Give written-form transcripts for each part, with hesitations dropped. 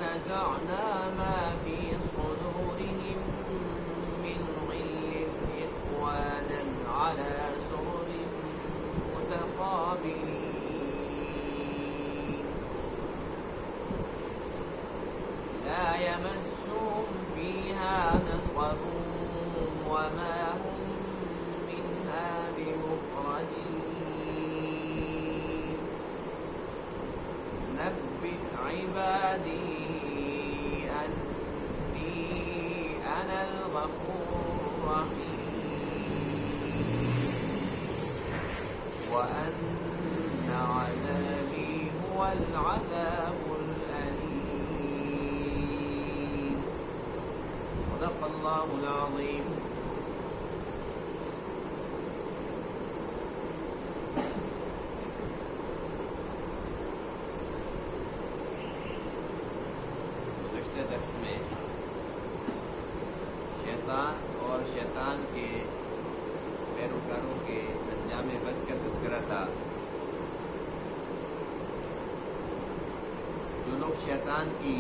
ونزعنا ما في صدورهم من غل إخوانا على سرر متقابلين لا يمسهم فيها نصب وما هم منها بمخرجين نبئ عبادي أني أنا الغفور الرحيم وأن عذابي هو العذاب الأليم صدق الله العظيم. گزشتہ درس میں شیطان اور شیطان کے پیروکاروں کے انجام بد کا تذکرہ تھا. جو لوگ شیطان کی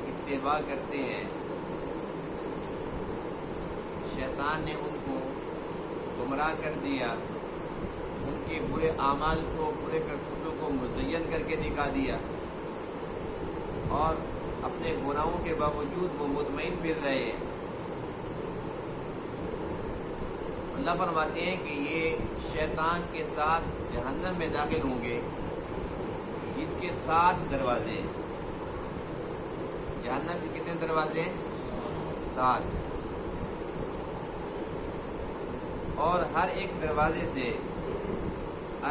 اتباع کرتے ہیں، شیطان نے ان کو گمراہ کر دیا، ان کے برے اعمال کو، برے کرتوتوں کو مزین کر کے دکھا دیا، اور اپنے گناہوں کے باوجود وہ مطمئن پھر رہے ہیں. اللہ فرماتے ہیں کہ یہ شیطان کے ساتھ جہنم میں داخل ہوں گے، جس کے 7 دروازے. جہنم کے کتنے دروازے؟ 7. اور ہر ایک دروازے سے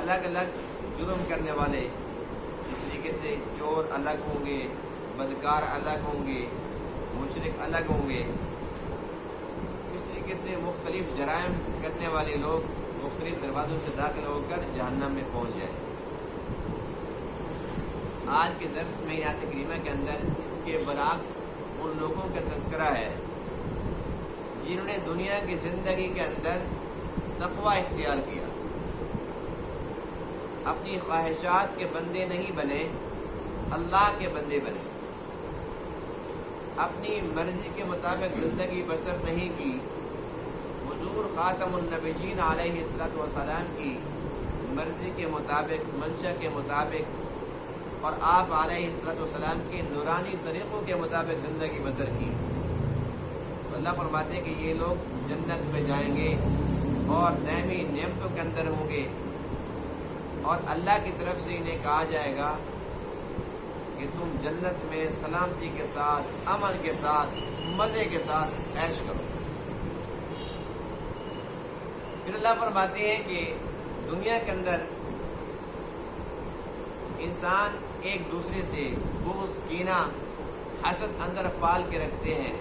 الگ الگ جرم کرنے والے، اس طریقے سے چور الگ ہوں گے، بدکار الگ ہوں گے، مشرک الگ ہوں گے. اس طریقے سے مختلف جرائم کرنے والے لوگ مختلف دروازوں سے داخل ہو کر جہنم میں پہنچ جائیں. آج کے درس میں آیت کریمہ کے اندر اس کے برعکس ان لوگوں کا تذکرہ ہے جنہوں نے دنیا کی زندگی کے اندر تقوی اختیار کیا، اپنی خواہشات کے بندے نہیں بنے، اللہ کے بندے بنے، اپنی مرضی کے مطابق زندگی بسر نہیں کی، حضور خاتم النبیین علیہ الصلوۃ والسلام کی مرضی کے مطابق، منشا کے مطابق، اور آپ علیہ الصلوۃ والسلام کے نورانی طریقوں کے مطابق زندگی بسر کی. تو اللہ فرماتے ہیں کہ یہ لوگ جنت میں جائیں گے اور دائمی نعمتوں کے اندر ہوں گے، اور اللہ کی طرف سے انہیں کہا جائے گا کہ تم جنت میں سلامتی کے ساتھ، امن کے ساتھ، مزے کے ساتھ عیش کرو. پھر اللہ فرماتے ہیں کہ دنیا کے اندر انسان ایک دوسرے سے بغض، کینہ، حسد اندر پال کے رکھتے ہیں.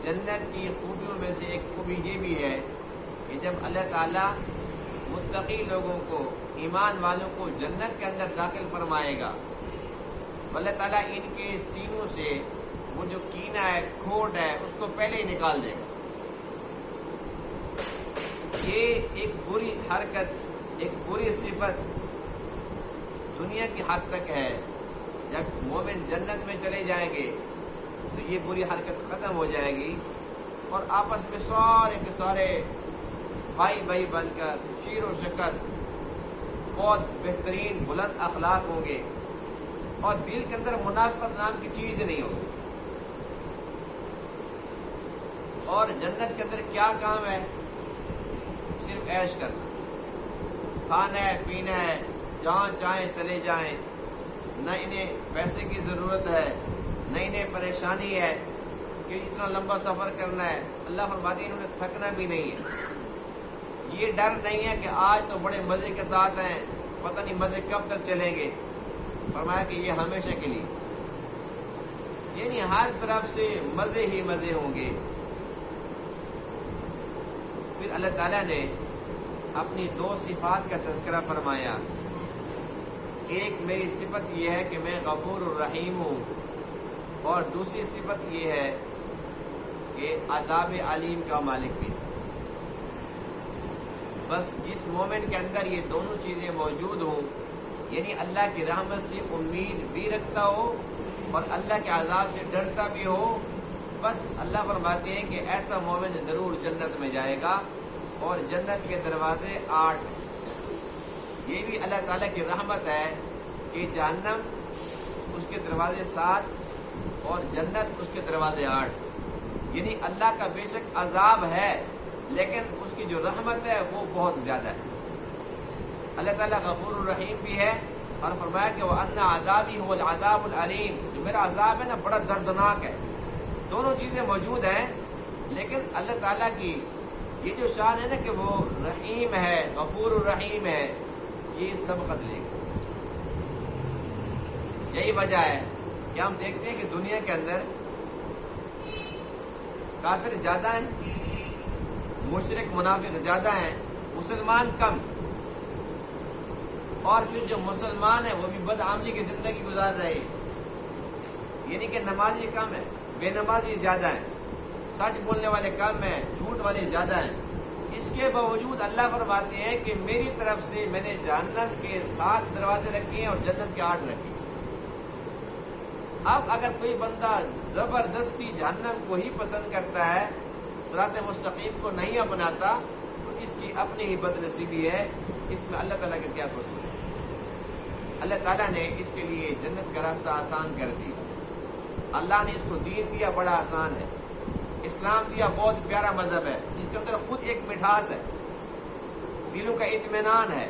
جنت کی خوبیوں میں سے ایک خوبی یہ بھی ہے کہ جب اللہ تعالیٰ متقی لوگوں کو، ایمان والوں کو جنت کے اندر داخل فرمائے گا، اللہ تعالیٰ ان کے سینوں سے وہ جو کینہ ہے، کھوٹ ہے، اس کو پہلے ہی نکال دے گا. یہ ایک بری حرکت، ایک بری صفت دنیا کی حد تک ہے. جب مومن جنت میں چلے جائیں گے تو یہ بری حرکت ختم ہو جائے گی، اور آپس میں سارے کے سارے بھائی بھائی بن کر شیر و شکر بہت بہترین بلند اخلاق ہوں گے، اور دل کے اندر منافقت نام کی چیز نہیں ہوگی. اور جنت کے اندر کیا کام ہے؟ صرف عیش کرنا، کھانا ہے، پینا ہے، جہاں چاہیں چلے جائیں. نہ انہیں پیسے کی ضرورت ہے، نہ انہیں پریشانی ہے کہ اتنا لمبا سفر کرنا ہے. اللہ فرماتے ہیں انہوں نے تھکنا بھی نہیں ہے. یہ ڈر نہیں ہے کہ آج تو بڑے مزے کے ساتھ ہیں، پتہ نہیں مزے کب تک چلیں گے. فرمایا کہ یہ ہمیشہ کے لیے، یعنی ہر طرف سے مزے ہی مزے ہوں گے. پھر اللہ تعالیٰ نے اپنی 2 صفات کا تذکرہ فرمایا. ایک میری صفت یہ ہے کہ میں غفور الرحیم ہوں، اور دوسری صفت یہ ہے کہ عذاب علیم کا مالک بھی. بس جس مومن کے اندر یہ دونوں چیزیں موجود ہوں، یعنی اللہ کی رحمت سے امید بھی رکھتا ہو اور اللہ کے عذاب سے ڈرتا بھی ہو، بس اللہ فرماتے ہیں کہ ایسا مومن ضرور جنت میں جائے گا، اور جنت کے دروازے 8۔ یہ بھی اللہ تعالیٰ کی رحمت ہے کہ جہنم اس کے دروازے 7 اور جنت اس کے دروازے 8، یعنی اللہ کا بے شک عذاب ہے لیکن اس کی جو رحمت ہے وہ بہت زیادہ ہے۔ اللہ تعالیٰ غفور الرحیم بھی ہے، اور فرمایا کہ وَأَنَّ عَذَابِي هُوَ الْعَذَابُ الْعَلِيمُ، جو میرا عذاب ہے نا بڑا دردناک ہے۔ دونوں چیزیں موجود ہیں، لیکن اللہ تعالیٰ کی یہ جو شان ہے نا کہ وہ رحیم ہے، غفور الرحیم ہے، یہ سبقت لے گا۔ یہی وجہ ہے کہ ہم دیکھتے ہیں کہ دنیا کے اندر کافر زیادہ ہیں، مشرک منافق زیادہ ہیں، مسلمان کم، اور پھر جو مسلمان ہیں وہ بھی بدعملی کی زندگی گزار رہے ہیں، یعنی کہ نمازی کم ہے، بے نمازی زیادہ ہیں، سچ بولنے والے کم ہیں، جھوٹ والے زیادہ ہیں۔ اس کے باوجود اللہ فرماتے ہیں کہ میری طرف سے میں نے جہنم کے 7 دروازے رکھے ہیں اور جنت کے 8 رکھے ہیں۔ اب اگر کوئی بندہ زبردستی جہنم کو ہی پسند کرتا ہے، صراط مستقیم کو نہیں اپناتا، تو اس کی اپنی ہی بد نصیبی ہے، اس میں اللہ تعالیٰ کا کیا قصور ہے؟ اللہ تعالیٰ نے اس کے لیے جنت کا راستہ آسان کر دی، اللہ نے اس کو دین دیا بڑا آسان ہے، اسلام دیا بہت پیارا مذہب ہے، اس کے اندر خود ایک مٹھاس ہے، دلوں کا اطمینان ہے۔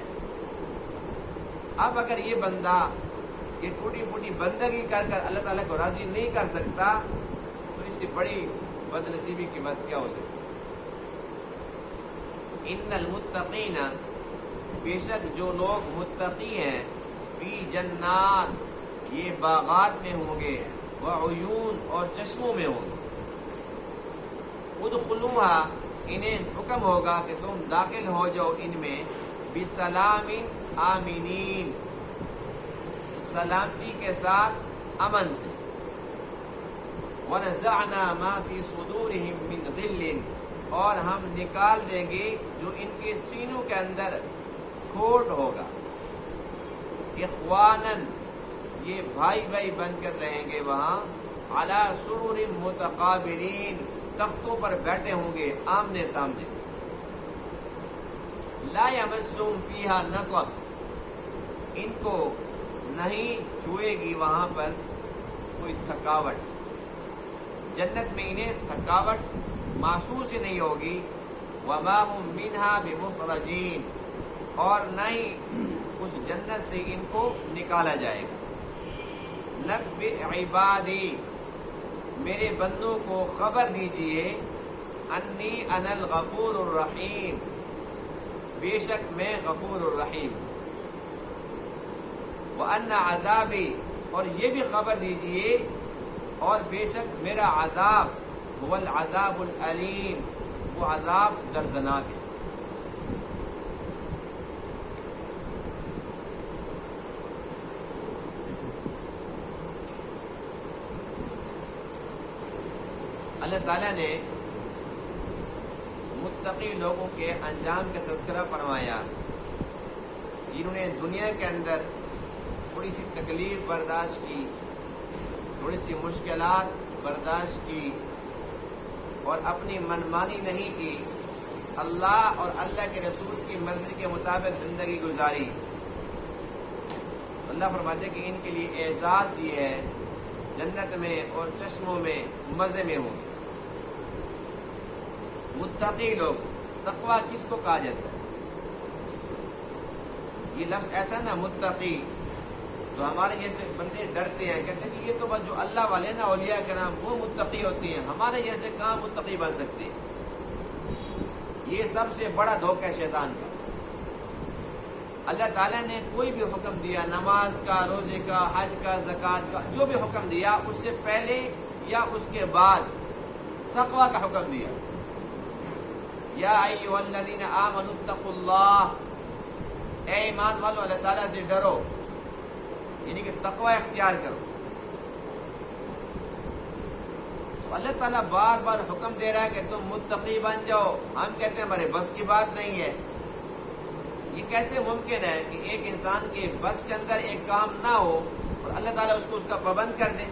اب اگر یہ بندہ یہ ٹوٹی پھوٹی بندگی کر کر اللہ تعالیٰ کو راضی نہیں کر سکتا، تو اس سے بڑی بد نصیبی کی بات کیا ہو سکتی؟ ان المتقین، بے شک جو لوگ متقی ہیں، فی جنات، یہ باغات میں ہوں گے، وعیون، اور چشموں میں ہوں گے، ادخلوها، انہیں حکم ہوگا کہ تم داخل ہو جاؤ ان میں، بسلام آمینین، سلامتی کے ساتھ، امن سے، وَنَزَعْنَا مَا فِي صُدُورِهِم مِّن غِلٍّ، اور ہم نکال دیں گے جو ان کے سینوں کے اندر کھوٹ ہوگا، اخواناً، یہ بھائی بھائی بن کر رہیں گے وہاں، عَلَى سُرُرٍ مُتَقَابِلِينَ، تختوں پر بیٹھے ہوں گے آمنے سامنے، لَا يَمَسُّهُمْ فِيهَا نَصَبٌ، ان کو نہیں چھوئے گی وہاں پر کوئی تھکاوٹ، جنت میں انہیں تھکاوٹ محسوس ہی نہیں ہوگی، وَمَا هُمْ مِنْهَا بِمُخْرَجِينَ، اور نہ ہی اس جنت سے ان کو نکالا جائے گا۔ نَبِّئْ عِبَادِي، میرے بندوں کو خبر دیجئے، انی انا الغفور الرحیم، بے شک میں غفور الرحیم، وَأَنَّ عَذَابِي، اور یہ بھی خبر دیجئے، اور بے شک میرا عذاب، هُوَ الْعَذَابُ الْأَلِيمُ، وہ عذاب دردناک ہے۔ اللہ تعالیٰ نے متقی لوگوں کے انجام کا تذکرہ فرمایا، جنہوں نے دنیا کے اندر تھوڑی سی تکلیف برداشت کی، تھوڑی سی مشکلات برداشت کی، اور اپنی منمانی نہیں کی، اللہ اور اللہ کے رسول کی مرضی کے مطابق زندگی گزاری۔ اللہ فرماتے ہیں کہ ان کے لیے اعزاز یہ ہے، جنت میں اور چشموں میں مزے میں ہوں۔ متقی لوگ، تقویٰ کس کو کہا جاتا ہے؟ یہ لفظ ایسا نا متقی، تو ہمارے جیسے بندے ڈرتے ہیں، کہتے ہیں کہ یہ تو بس جو اللہ والے نا اولیاء کرام وہ متقی ہوتے ہیں، ہمارے جیسے کہاں متقی بن سکتے ہیں؟ یہ سب سے بڑا دھوکہ ہے شیطان کا۔ اللہ تعالیٰ نے کوئی بھی حکم دیا، نماز کا، روزے کا، حج کا، زکوٰۃ کا، جو بھی حکم دیا، اس سے پہلے یا اس کے بعد تقویٰ کا حکم دیا۔ یا ایھا الذین آمنوا اتقوا اللہ، اے ایمان والو اللہ تعالیٰ سے ڈرو، یعنی کہ تقویٰ اختیار کرو۔ تو اللہ تعالیٰ بار بار حکم دے رہا ہے کہ تم متقی بن جاؤ، ہم کہتے ہیں ہمارے بس کی بات نہیں ہے۔ یہ کیسے ممکن ہے کہ ایک انسان کے بس کے اندر ایک کام نہ ہو اور اللہ تعالیٰ اس کو اس کا پابند کر دے؟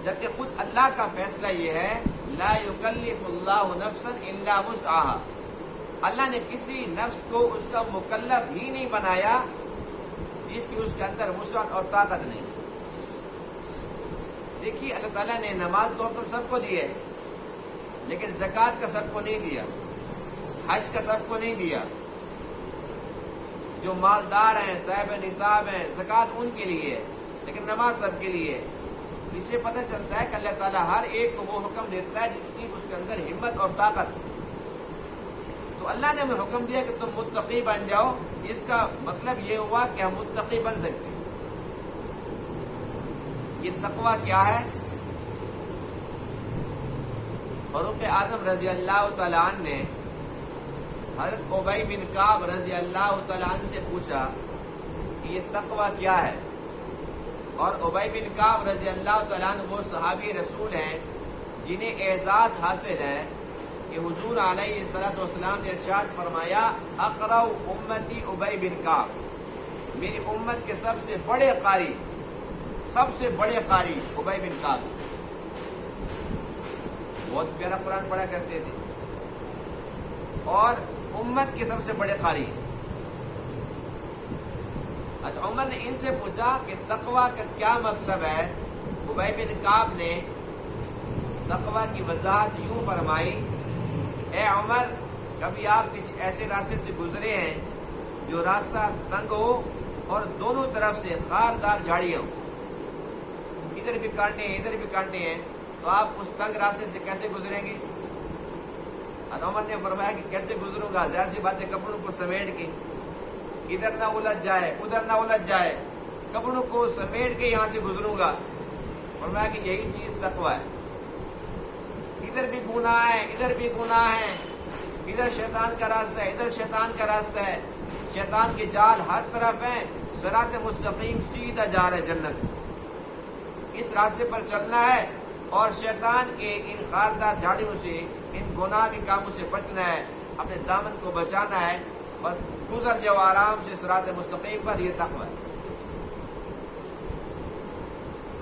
جبکہ خود اللہ کا فیصلہ یہ ہے لا یکلف اللہ نفسا الا وسعها، اللہ نے کسی نفس کو اس کا مکلف ہی نہیں بنایا جس کی اس کے اندر وسعت اور طاقت نہیں۔ دیکھیے اللہ تعالیٰ نے نماز تو حکم سب کو دی ہے، لیکن زکوٰۃ کا سب کو نہیں دیا، حج کا سب کو نہیں دیا۔ جو مالدار ہیں، صاحب نصاب ہیں، زکوٰۃ ان کے لیے ہے، لیکن نماز سب کے لیے ہے۔ اس سے پتہ چلتا ہے کہ اللہ تعالیٰ ہر ایک کو وہ حکم دیتا ہے جتنی اس کے اندر ہمت اور طاقت۔ تو اللہ نے ہمیں حکم دیا کہ تم متقی بن جاؤ، اس کا مطلب یہ ہوا کہ ہم متقی بن سکتے ہیں۔ یہ تقویٰ کیا ہے؟ فاروق اعظم رضی اللہ تعالیٰ عنہ نے حضرت ابی بن کعب رضی اللہ تعالیٰ عنہ سے پوچھا کہ یہ تقویٰ کیا ہے؟ اور ابی بن کعب رضی اللہ تعالیٰ عنہ وہ صحابی رسول ہیں جنہیں اعزاز حاصل ہے کہ حضور علیہ الصلوۃ والسلام نے ارشاد فرمایا اقرأ امتی ابی بن کعب، میری امت کے سب سے بڑے قاری ابی بن کعب، بہت پیارا قرآن پڑھا کرتے تھے اور امت کے سب سے بڑے قاری ہیں۔ عمر نے ان سے پوچھا کہ تقویٰ کا کیا مطلب ہے؟ ابی بن کعب نے تقویٰ کی وضاحت یوں فرمائی، اے عمر، کبھی آپ کسی ایسے راستے سے گزرے ہیں جو راستہ تنگ ہو اور دونوں طرف سے خاردار جھاڑیاں ہوں، ادھر بھی کانٹے ہیں ادھر بھی کانٹے ہیں، تو آپ اس تنگ راستے سے کیسے گزریں گے؟ عمر نے فرمایا کہ کیسے گزروں گا؟ ظاہر سی بات ہے کپڑوں کو سمیٹ کے، ادھر نہ الجھ جائے ادھر نہ الجھ جائے، کپڑوں کو سمیٹ کے یہاں سے گزروں گا۔ فرمایا کہ یہی چیز تقویٰ ہے، ادھر بھی گناہ ہے ادھر بھی گناہ ہے، ادھر شیطان کا راستہ ہے ادھر شیطان کا راستہ ہے، شیطان کے جال ہر طرف ہیں، صراط مستقیم سیدھا جا رہا ہے جنت، اس راستے پر چلنا ہے اور شیطان کے ان خاردار جھاڑیوں سے، ان گناہ کے کاموں سے بچنا ہے، اپنے دامن کو بچانا ہے، بس گزر جاؤ آرام سے صراط مستقیم پر، یہ تقویٰ ہے۔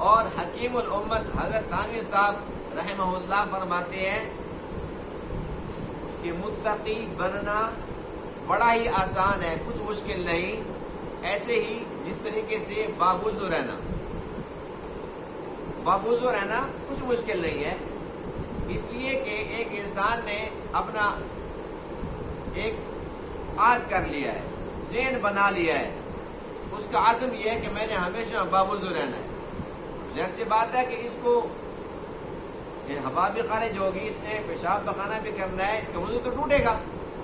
اور حکیم الامت حضرت تھانوی صاحب رحمہ اللہ فرماتے ہیں کہ متقی بننا بڑا ہی آسان ہے، کچھ مشکل نہیں، ایسے ہی جس طریقے سے باوضو رہنا کچھ مشکل نہیں ہے، اس لیے کہ ایک انسان نے اپنا ایک عہد کر لیا ہے، ذہن بنا لیا ہے، اس کا عزم یہ ہے کہ میں نے ہمیشہ باوضو رہنا ہے۔ ظاہر سی بات ہے کہ اس کو ہوا بھی خارج ہوگی، اس نے پیشاب پخانہ بھی کرنا ہے، اس کا وضو تو ٹوٹے گا،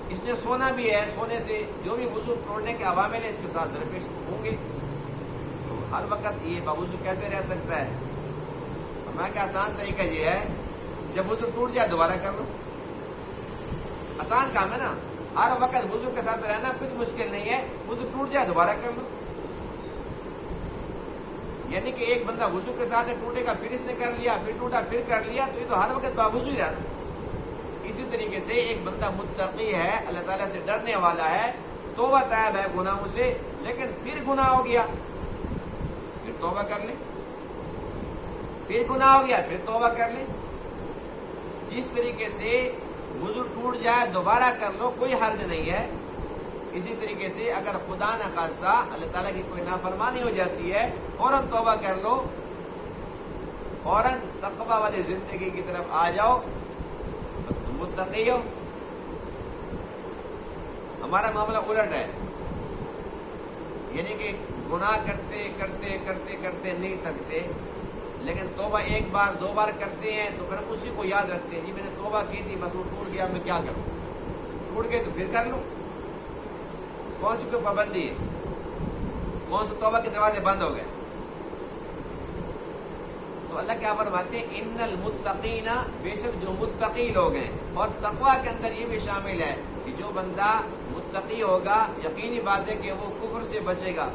اس نے سونا بھی ہے، سونے سے جو بھی وضو توڑنے کے عوامل ہیں اس کے ساتھ درپیش ہوں گے، تو ہر وقت یہ باوضو کیسے رہ سکتا ہے؟ ہمارا کہ آسان طریقہ یہ ہے، جب وضو ٹوٹ جائے دوبارہ کر لو، آسان کام ہے نا، ہر وقت وضو کے ساتھ رہنا کچھ مشکل نہیں ہے، وضو ٹوٹ جائے دوبارہ کر لو، یعنی کہ ایک بندہ وضو کے ساتھ ٹوٹے گا پھر اس نے کر لیا پھر ٹوٹا پھر کر لیا، تو یہ تو ہر وقت باوضو ہی رہنا۔ اسی طریقے سے ایک بندہ متقی ہے، اللہ تعالیٰ سے ڈرنے والا ہے، توبہ طائب ہے گناہوں سے، لیکن پھر گناہ ہو گیا پھر توبہ کر لے، پھر گناہ ہو گیا پھر توبہ کر لے، جس طریقے سے وضو ٹوٹ جائے دوبارہ کر لو، کوئی حرج نہیں ہے۔ اسی طریقے سے اگر خدا نہ خواستہ اللہ تعالیٰ کی کوئی نافرمانی ہو جاتی ہے، فوراً توبہ کر لو، فوراً تقویٰ والی زندگی کی طرف آ جاؤ، بس تم متقی ہو۔ ہمارا معاملہ الٹ ہے، یعنی کہ گناہ کرتے کرتے کرتے کرتے نہیں تھکتے، لیکن توبہ ایک بار دو بار کرتے ہیں تو پھر ہم اسی کو یاد رکھتے ہیں، جی میں نے توبہ کی تھی بس وہ ٹوٹ گیا، میں کیا کروں، ٹوٹ گئے تو پھر کر لو، کون سی کوئی پابندی ہے، کون سے توبہ کے دروازے بند ہو گئے؟ تو اللہ کیا فرماتے ہیں، ان المتقین، بے شک جو متقی لوگ ہیں، اور تقویٰ کے اندر یہ بھی شامل ہے کہ جو بندہ متقی ہوگا یقینی بات ہے کہ وہ کفر سے بچے گا،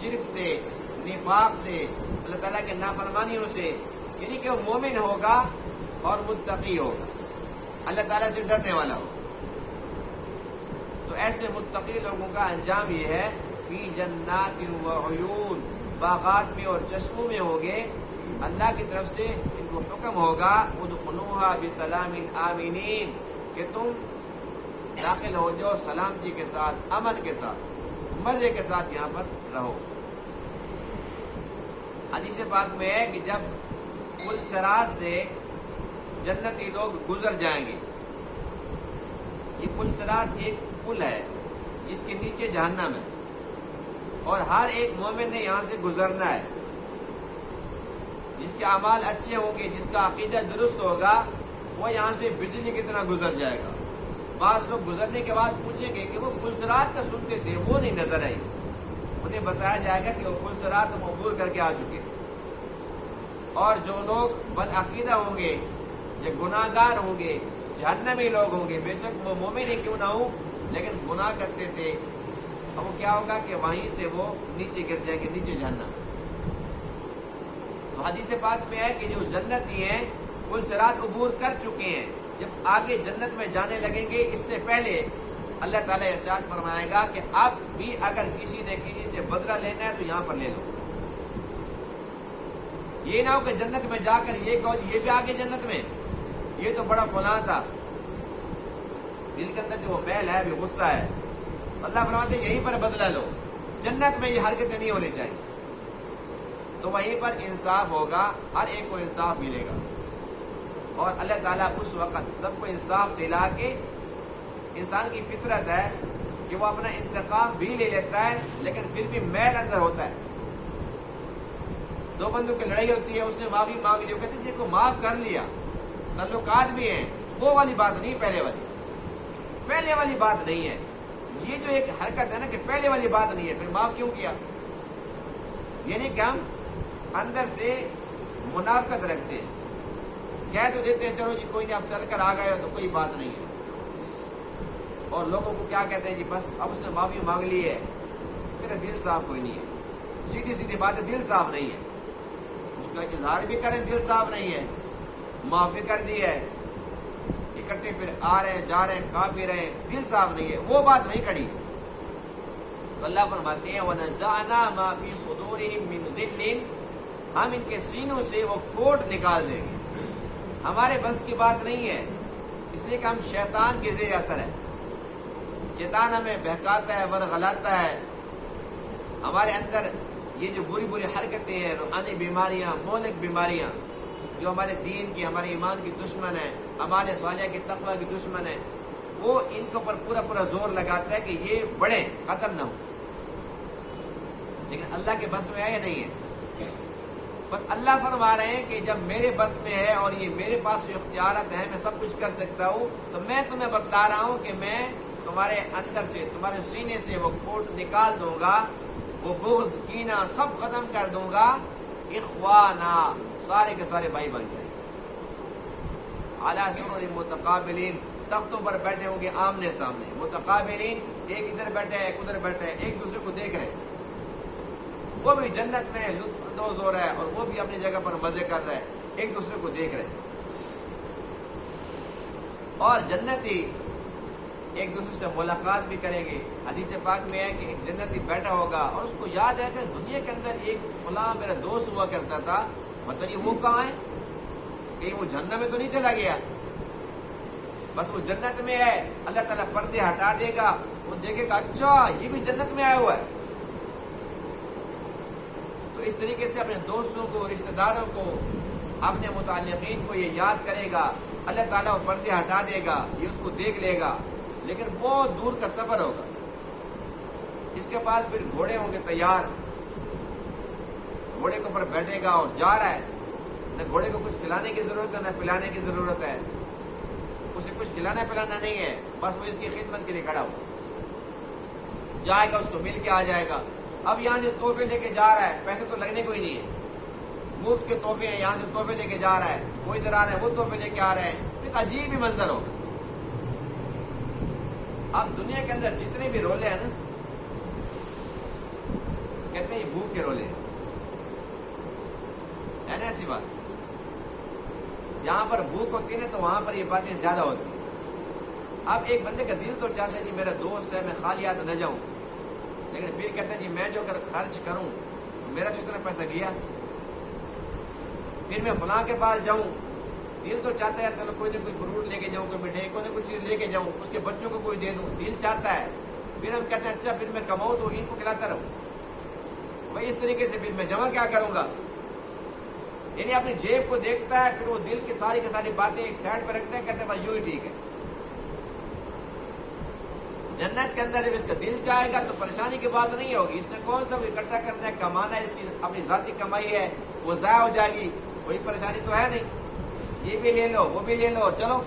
شرک سے، نفاق سے، اللہ تعالیٰ کے نافرمانیوں سے، یعنی کہ وہ مومن ہوگا اور متقی ہوگا، اللہ تعالیٰ سے ڈرنے والا ہوگا۔ تو ایسے متقی لوگوں کا انجام یہ ہے، فی جنات و عیون، باغات میں اور چشموں میں ہوگے، اللہ کی طرف سے ان کو حکم ہوگا ادخلوها بسلام آمنین کہ تم داخل ہو جاؤ سلامتی کے ساتھ، امن کے ساتھ، مزے کے ساتھ یہاں پر رہو۔ حدیث پاک میں ہے کہ جب پل صراط سے جنتی لوگ گزر جائیں گے، یہ پل صراط ایک پل ہے جس کے نیچے جہنم ہے، اور ہر ایک مومن نے یہاں سے گزرنا ہے۔ جس کے اعمال اچھے ہوں گے، جس کا عقیدہ درست ہوگا، وہ یہاں سے بجلی کی طرح گزر جائے گا۔ بعض لوگ گزرنے کے بعد پوچھیں گے کہ وہ پل صراط کا سنتے تھے، وہ نہیں نظر آئی، انہیں بتایا جائے گا کہ وہ پل صراط ہم عبور کر کے آ چکے۔ اور جو لوگ بدعقیدہ ہوں گے، جو گناہ گار ہوں گے، جہنمی لوگ ہوں گے، بے شک وہ مومن ہی کیوں نہ ہوں لیکن گناہ کرتے تھے، اب وہ کیا ہوگا کہ وہیں سے وہ نیچے گر جائیں گے، نیچے جہنم۔ تو حدیث پاک میں ہے کہ جو جنتی ہیں پل صراط عبور کر چکے ہیں، جب آگے جنت میں جانے لگیں گے اس سے پہلے اللہ تعالیٰ ارشاد فرمائے گا کہ اب بھی اگر کسی نے کسی سے بدلہ لینا ہے تو یہاں پر لے لو۔ یہ نہ ہو کہ جنت میں جا کر یہ کہو یہ بھی آگے جنت میں، یہ تو بڑا فلاں تھا، دل کے اندر جو وہ میل ہے، بھی غصہ ہے، اللہ فرماتے ہیں یہیں پر بدلہ لو، جنت میں یہ حرکتیں نہیں ہونی چاہیے۔ تو وہیں پر انصاف ہوگا، ہر ایک کو انصاف ملے گا، اور اللہ تعالیٰ اس وقت سب کو انصاف دلا کے، انسان کی فطرت ہے کہ وہ اپنا انتقام بھی لے لیتا ہے لیکن پھر بھی میل اندر ہوتا ہے۔ دو بندوں کی لڑائی ہوتی ہے، اس نے معافی مانگ لی، وہ کہتے ہیں جس کو معاف کر لیا، تعلقات بھی ہیں، وہ والی بات نہیں، پہلے والی بات نہیں ہے۔ یہ جو ایک حرکت ہے نا کہ پہلے والی بات نہیں ہے، پھر معاف کیوں کیا؟ یعنی کہ ہم اندر سے منافقت رکھتے ہیں، کہہ تو دیتے ہیں چلو جی کوئی نہیں، آپ چل کر آ گئے ہو تو کوئی بات نہیں ہے، اور لوگوں کو کیا کہتے ہیں جی بس اب اس نے معافی مانگ لی ہے، میرا دل صاف کوئی نہیں ہے، سیدھی بات ہے، دل صاف نہیں ہے، اس کا اظہار بھی کریں دل صاف نہیں ہے، معافی کر دی ہے، اکٹھے پھر آ رہے ہیں جا رہے ہیں کھا پی رہے ہیں، دل صاف نہیں ہے، وہ بات نہیں کھڑی۔ تو اللہ فرماتے ہیں وَنَزَعْنَا مَا فِي صُدُورِهِم مِّن غِلٍّ، ہم ان کے سینوں سے وہ کھوٹ نکال دیں گے۔ ہمارے بس کی بات نہیں ہے، اس لیے کہ ہم شیطان کے زیر اثر ہے، شیطان ہمیں بہکاتا ہے، ورغلاتا ہے، ہمارے اندر یہ جو بری حرکتیں ہیں، روحانی بیماریاں، مہلک بیماریاں جو ہمارے دین کی، ہمارے ایمان کی دشمن ہے، ہمارے صالحہ کی تقوی کی دشمن ہے، وہ ان کے اوپر پورا زور لگاتا ہے کہ یہ بڑھیں، ختم نہ ہو، لیکن اللہ کے بس میں ہے یا نہیں ہے؟ بس اللہ فرما رہے ہیں کہ جب میرے بس میں ہے اور یہ میرے پاس جو اختیارات ہیں، میں سب کچھ کر سکتا ہوں، تو میں تمہیں بتا رہا ہوں کہ میں تمہارے اندر سے، تمہارے سینے سے وہ کھوٹ نکال دوں گا، وہ بغض کینہ سب ختم کر دوں گا، اخوانا سارے کے سارے بھائی بن جائیں گے، اعلیٰ سرور متقابلین، تختوں پر بیٹھے ہوں گے آمنے سامنے، متقابلین، ایک ادھر بیٹھے ایک ادھر بیٹھے، ایک دوسرے کو دیکھ رہے، وہ بھی جنت میں لطف اندوز ہو رہا ہے اور وہ بھی اپنی جگہ پر مزے کر رہا ہے، ایک دوسرے کو دیکھ رہے، اور جنتی ایک دوسرے سے ملاقات بھی کریں گے۔ حدیث پاک میں ہے کہ ایک جنتی بیٹھا ہوگا اور اس کو یاد ہے کہ دنیا کے اندر ایک فلاں میرا دوست ہوا کرتا تھا، بتائیے وہ کہاں ہے، کہیں وہ جہنم میں تو نہیں چلا گیا؟ بس وہ جنت میں ہے، اللہ تعالیٰ پردے ہٹا دے گا، وہ دیکھے گا اچھا یہ بھی جنت میں آیا ہوا ہے۔ تو اس طریقے سے اپنے دوستوں کو، رشتہ داروں کو، اپنے متعلقین کو یہ یاد کرے گا، اللہ تعالیٰ وہ پردے ہٹا دے گا، یہ اس کو دیکھ لے گا، لیکن بہت دور کا سفر ہوگا۔ اس کے پاس پھر گھوڑے ہوں گے تیار، گھوڑے کے اوپر بیٹھے گا اور جا رہا ہے، نہ گھوڑے کو کچھ کھلانے کی ضرورت ہے نہ پلانے کی ضرورت ہے، اسے کچھ کھلانا پلانا نہیں ہے، بس وہ اس کی خدمت کے لیے کھڑا ہو جائے گا، اس کو مل کے آ جائے گا۔ اب یہاں سے تحفے لے کے جا رہا ہے، پیسے تو لگنے کوئی نہیں ہے، مفت کے تحفے ہیں، یہاں سے تحفے لے کے جا رہا ہے، وہ ادھر آ رہا ہے وہ تحفے لے کے آ رہے ہیں، ایک عجیب ہی منظر ہوگا۔ اب دنیا کے اندر جتنے بھی رولے ہیں نا، کہتے ہیں یہ بھوک کے رولے ہیں، ہے نا ایسی بات؟ جہاں پر بھوک ہوتی ہے نا تو وہاں پر یہ باتیں زیادہ ہوتی ہیں۔ اب ایک بندے کا دل تو چاہتا ہے جی میرا دوست ہے، میں خالی ہاتھ نہ جاؤں، لیکن پھر کہتے ہیں جی میں جو اگر خرچ کروں تو میرا تو اتنا پیسہ گیا، پھر میں فلاں کے پاس جاؤں، دل تو چاہتا ہے چلو کوئی نہ کوئی فروٹ لے کے جاؤں، کوئی مٹھائی کوئی نہ کوئی چیز لے کے جاؤں، اس کے بچوں کو کوئی دے دوں، دل چاہتا ہے۔ پھر ہم کہتے ہیں اچھا پھر میں کماؤں تو ان کو کھلاتا رہوں، بھائی اس طریقے سے پھر میں جمع کیا کروں گا؟ یعنی اپنی جیب کو دیکھتا ہے، پھر وہ دل کی ساری باتیں ایک سائڈ پہ رکھتے ہیں، کہتے ہیں بس یوں ہی ٹھیک ہے۔ جنت کے اندر جب اس کا دل چاہے گا تو پریشانی کی بات نہیں ہوگی، اس نے کون سا اکٹھا کرنا ہے، کمانا ہے، اس کی اپنی ذاتی کمائی ہے، وہ ضائع ہو جائے گی، کوئی پریشانی تو ہے نہیں، یہ بھی لے لو وہ بھی لے لو، چلو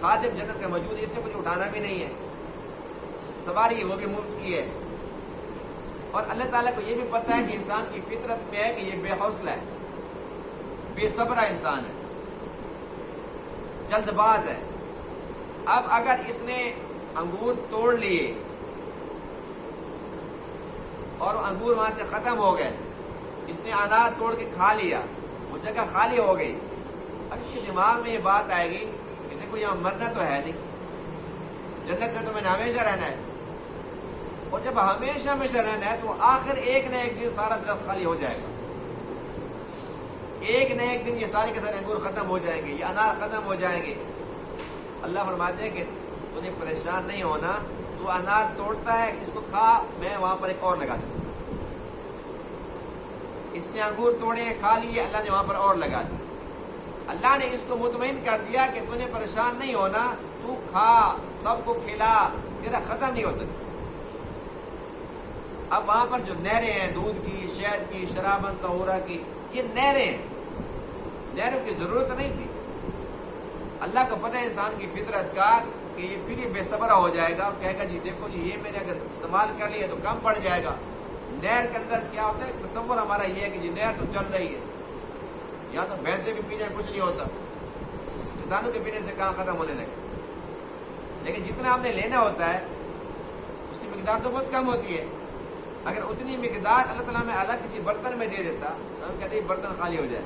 خادم جنت کا موجود ہے، اس نے کچھ اٹھانا بھی نہیں ہے، سواری وہ بھی مفت کی ہے۔ اور اللہ تعالیٰ کو یہ بھی پتہ ہے کہ انسان کی فطرت میں ہے کہ یہ بے حوصلہ ہے، بے صبرہ انسان ہے، جلد باز ہے۔ اب اگر اس نے انگور توڑ لیے اور انگور وہاں سے ختم ہو گئے، اس نے انار توڑ کے کھا لیا، وہ جگہ خالی ہو گئی، اب اس کے دماغ میں یہ بات آئے گی کہ دیکھو یہاں مرنا تو ہے نہیں، جنت میں تو میں نے ہمیشہ رہنا ہے، اور جب ہمیشہ رہنا ہے تو آخر ایک نہ ایک دن سارا درخت خالی ہو جائے گا، ایک نہ ایک دن یہ سارے کے سارے انگور ختم ہو جائیں گے، یہ انار ختم ہو جائیں گے۔ اللہ فرماتے ہیں کہ تمہیں پریشان نہیں ہونا، تو انار توڑتا ہے، اس کو کھا، میں وہاں پر ایک اور لگا دیتا ہوں۔ اس نے انگور توڑے کھا لیے، اللہ نے وہاں پر اور لگا دی، اللہ نے اس کو مطمئن کر دیا کہ تمہیں پریشان نہیں ہونا، تو کھا، سب کو کھلا، تیرا ختم نہیں ہو سکتا۔ اب وہاں پر جو نہریں ہیں، دودھ کی، شہد کی، شرابن طہورہ کی، یہ نہریں ہیں، نہروں کی ضرورت نہیں تھی۔ اللہ کو پتہ ہے انسان کی فطرت کا کہ یہ پھر بے صبرہ ہو جائے گا، کہے گا جی دیکھو جی یہ میں نے اگر استعمال کر لیا تو کم پڑ جائے گا۔ نہر کے اندر کیا ہوتا ہے، تصور ہمارا یہ ہے کہ جی نہر تو چل رہی ہے، یا تو بھینسے بھی پینے کچھ نہیں ہوتا، انسانوں کے پینے سے کہاں ختم ہونے لگے، لیکن جتنا ہم نے لینا ہوتا ہے اس کی مقدار تو بہت کم ہوتی ہے۔ اگر اتنی مقدار اللہ تعالیٰ میں الگ کسی برتن میں دے دیتا تو ہم کہتے ہیں برتن خالی ہو جائے۔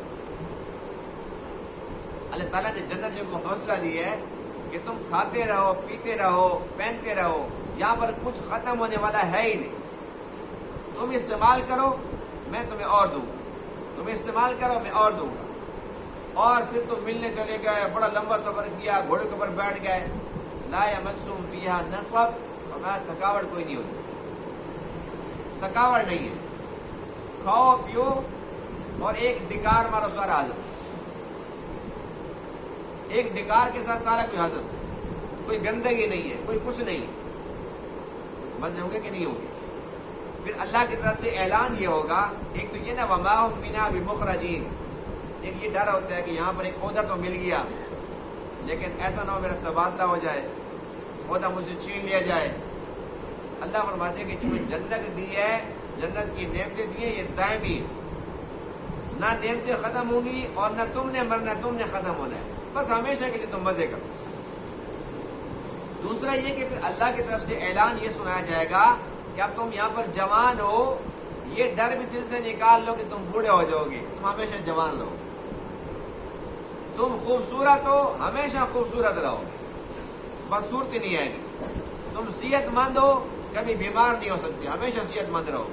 اللہ تعالیٰ نے جنت کو حوصلہ دیا ہے کہ تم کھاتے رہو، پیتے رہو، پہنتے رہو، یہاں پر کچھ ختم ہونے والا ہے ہی نہیں، تم استعمال کرو میں تمہیں اور دوں گا، تم استعمال کرو میں اور دوں گا۔ اور پھر تم ملنے چلے گئے، بڑا لمبا سفر کیا، گھوڑے کے اوپر بیٹھ گئے، لا یمسہم فیہا نصب، اور میں تھکاوٹ کوئی نہیں ہوتی، تھکاوٹ نہیں ہے، کھاؤ پیو اور ایک ڈکار مارو سارا ہضم، ایک ڈکار کے ساتھ سارا کوئی ہضم، کوئی گندگی نہیں ہے، کوئی کچھ نہیں ہے، مزے ہوں گے کہ نہیں ہوں گے؟ پھر اللہ کی طرف سے اعلان یہ ہوگا، ایک تو یہ نا وما ہم منہا بمخرجین، ایک یہ ڈر ہوتا ہے کہ یہاں پر ایک عہدہ تو مل گیا لیکن ایسا نہ ہو میرا تبادلہ ہو جائے، عہدہ مجھ سے چھین لیا جائے۔ اللہ فرماتے ہیں کہ تمہیں جنت دی ہے، جنت کی نعمتیں دی ہیں، یہ دائمی، نہ نعمتیں ختم ہوں گی اور نہ تم نے مرنا، تم نے ختم ہونا ہے، بس ہمیشہ کے لیے تم مزے کرو۔ دوسرا یہ کہ پھر اللہ کی طرف سے اعلان یہ سنایا جائے گا کہ اب تم یہاں پر جوان ہو، یہ ڈر بھی دل سے نکال لو کہ تم بوڑھے ہو جاؤ گے، تم ہمیشہ جوان رہو، تم خوبصورت ہو، ہمیشہ خوبصورت رہو، بس صورت نہیں آئے گی، تم صحت مند ہو، کبھی بیمار نہیں ہو سکتے، ہمیشہ صحت مند رہو۔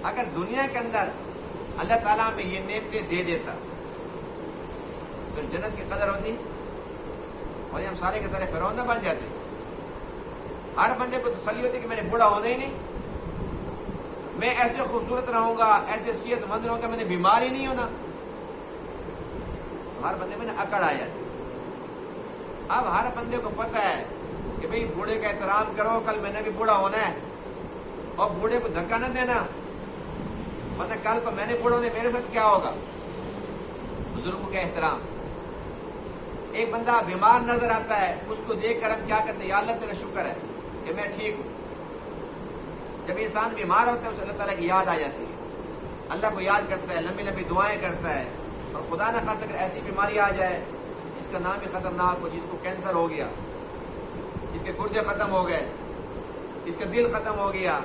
اگر دنیا کے اندر اللہ تعالیٰ میں یہ نعمتیں دے دیتا پھر جنت کی قدر ہوتی اور یہ ہم سارے کے سارے فرعون نہ بن جاتے۔ ہر بندے کو تسلی ہوتی کہ میں نے بوڑھا ہونا ہی نہیں، میں ایسے خوبصورت رہوں گا، ایسے صحت مند رہوں گا، میں نے بیمار ہی نہیں ہونا، ہر بندے میں نے اکڑ آ جاتی۔ اب ہر بندے کو پتہ ہے کہ بھئی بوڑھے کا احترام کرو، کل میں نے بھی بوڑھا ہونا ہے، اور بوڑھے کو دھکا نہ دینا، ورنہ کل کو میں نے بوڑھا ہونے میرے ساتھ کیا ہوگا۔ بزرگوں کا احترام، ایک بندہ بیمار نظر آتا ہے، اس کو دیکھ کر ہم کیا کرتے ہیں، یا اللہ تیرا شکر ہے کہ میں ٹھیک ہوں۔ جب انسان بیمار ہوتا ہے اسے اللہ تعالیٰ کی یاد آ جاتی ہے، اللہ کو یاد کرتا ہے، لمبی لمبی دعائیں کرتا ہے، اور خدا نہ خاص اگر ایسی بیماری آ جائے جس کا نام ہی خطرناک ہو، جس کو کینسر ہو گیا، جس کے گردے ختم ہو گئے، جس کا دل ختم ہو گیا،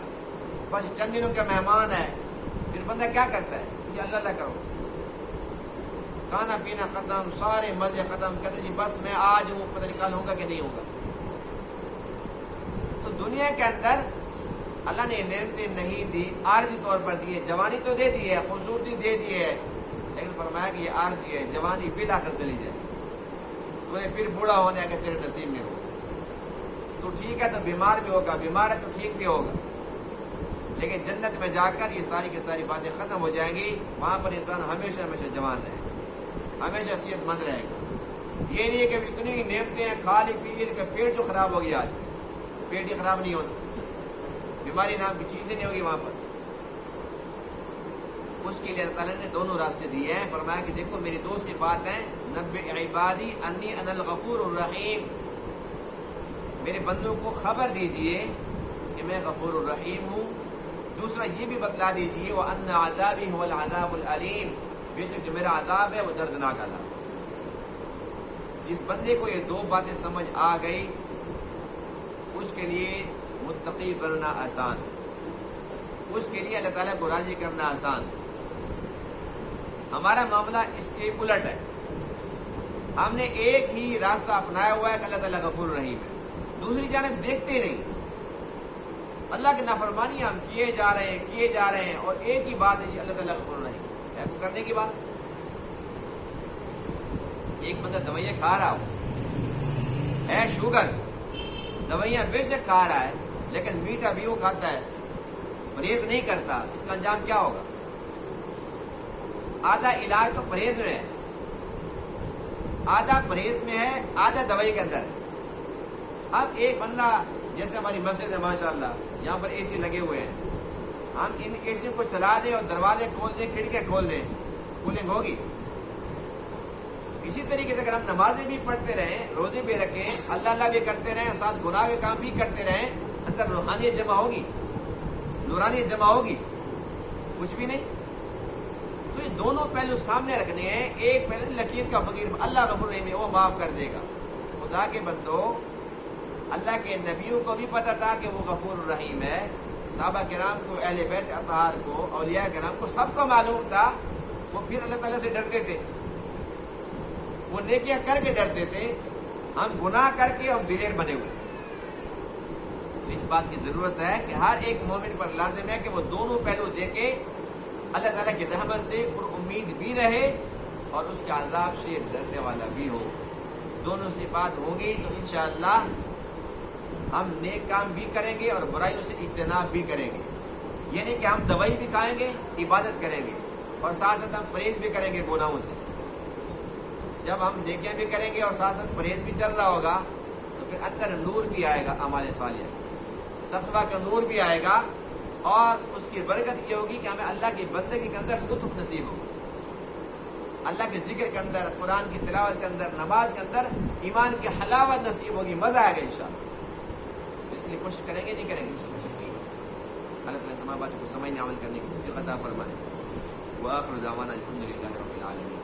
بس چند دنوں کا مہمان ہے، پھر بندہ کیا کرتا ہے، یہ اللہ اللہ کرو، کھانا پینا ختم، سارے مزے ختم، کہتے جی بس میں آج ہوں، پتہ نہیں کل ہوگا کہ نہیں ہوگا۔ تو دنیا کے اندر اللہ نے یہ نعمتیں نہیں دی، عارضی طور پر دی ہے، جوانی تو دے دی ہے، خوبصورتی دے دی ہے، لیکن فرمایا کہ یہ عارضی ہے، جوانی بلا کر چلی جائے، تمہیں پھر بوڑھا ہونے کا تیرے نصیب میں ہو. تو ٹھیک ہے تو بیمار بھی ہوگا، بیمار ہے تو ٹھیک بھی ہوگا، لیکن جنت میں جا کر یہ ساری کی ساری باتیں ختم ہو جائیں گی. وہاں پر انسان ہمیشہ ہمیشہ جوان رہے گا، ہمیشہ صحت مند رہے گا. یہ نہیں ہے کہ اتنی نعمتیں ہیں کھا لی پی لی کہ پیٹ جو خراب ہو گیا، آج پیٹ ہی خراب نہیں ہوتا، بیماری نام کی چیزیں نہیں ہوگی وہاں پر. اس کے لیے اللہ تعالیٰ نے دونوں راستے دیے ہیں. فرمایا کہ دیکھو میری دو صفات ہیں، نبئ عبادی انی انا الغفور الرحیم، میرے بندوں کو خبر دیجئے کہ میں غفور الرحیم ہوں. دوسرا یہ بھی بتلا دیجئے وَأَنَّ عَذَابِي هُوَ الْعَذَابُ الْعَلِيمُ، بے شک جو میرا عذاب ہے وہ دردناک عذاب. جس بندے کو یہ دو باتیں سمجھ آ گئی اس کے لیے متقی بننا آسان، اس کے لیے اللہ تعالیٰ کو راضی کرنا آسان. ہمارا معاملہ اس کے الٹ ہے. ہم نے ایک ہی راستہ اپنایا ہوا ہے کہ اللہ تعالیٰ غفور رحیم ہے، دوسری جانب دیکھتے نہیں. اللہ کی نافرمانی ہم کیے جا رہے ہیں اور ایک ہی بات ہے جی اللہ تعالیٰ غفور رحیم ہے. کو کرنے کی بات، ایک بندہ دوائیاں کھا رہا ہو، ہے شوگر، دوائیاں بے شک کھا رہا ہے لیکن میٹھا بھی وہ کھاتا ہے، پرہیز نہیں کرتا، اس کا انجام کیا ہوگا؟ آدھا علاج تو پرہیز میں ہے، آدھا پرہیز میں ہے، آدھا دوائی کے اندر ہے. اب ایک بندہ، جیسے ہماری مسجد ہے ماشاءاللہ، یہاں پر اے سی لگے ہوئے ہیں، ہم ان اے سی کو چلا دیں اور دروازے کھول دیں، کھڑکیاں کھول دیں، کولنگ ہوگی؟ اسی طریقے سے اگر ہم نمازیں بھی پڑھتے رہیں، روزے بھی رکھیں، اللہ اللہ بھی کرتے رہیں، ساتھ گناہ کے کام بھی کرتے رہیں، اندر روحانیت جمع ہوگی، نورانیت جمع ہوگی؟ کچھ بھی نہیں. تو یہ دونوں پہلو سامنے رکھنے ہیں. ایک پہلو لکیر کا فقیر، اللہ غفور رحیم ہے، وہ معاف کر دے گا. خدا کے بندو، اللہ کے نبیوں کو بھی پتا تھا کہ وہ غفور الرحیم ہے، صحابہ کرام کو، اہل بیت اطہار کو، اولیاء کرام کو، سب کو معلوم تھا. وہ پھر اللہ تعالیٰ سے ڈرتے تھے، وہ نیکیاں کر کے ڈرتے تھے. ہم گناہ کر کے ہم دلیر بنے ہوئے. اس بات کی ضرورت ہے کہ ہر ایک مومن پر لازم ہے کہ وہ دونوں پہلو دیکھے، اللہ تعالیٰ کی رحمت سے پر امید بھی رہے اور اس کے عذاب سے ڈرنے والا بھی ہو. دونوں صفات ہوں گی تو انشاءاللہ ہم نیک کام بھی کریں گے اور برائیوں سے اجتناب بھی کریں گے. یہ نہیں کہ ہم دوائی بھی کھائیں گے، عبادت کریں گے اور ساتھ ساتھ ہم پرہیز بھی کریں گے گناہوں سے. جب ہم نیکیاں بھی کریں گے اور ساتھ ساتھ پرہیز بھی چل رہا ہوگا تو پھر اندر نور بھی آئے گا، اعمال صالحہ، تقویٰ کا نور بھی آئے گا. اور اس کی برکت یہ ہوگی کہ ہمیں اللہ کی بندگی کے اندر لطف نصیب ہوگا، اللہ کے ذکر کے اندر، قرآن کی تلاوت کے اندر، نماز کے اندر ایمان کی حلاوت نصیب ہوگی، مزہ آئے گا انشاءاللہ. اس لیے کوشش کریں گے، نہیں کریں گے؟ اللہ تعالیٰ تمام باتوں کو سمجھنے عمل کرنے کی توفیق عطا فرمائے. وآخر دعوانا الحمدللہ رب العالمین.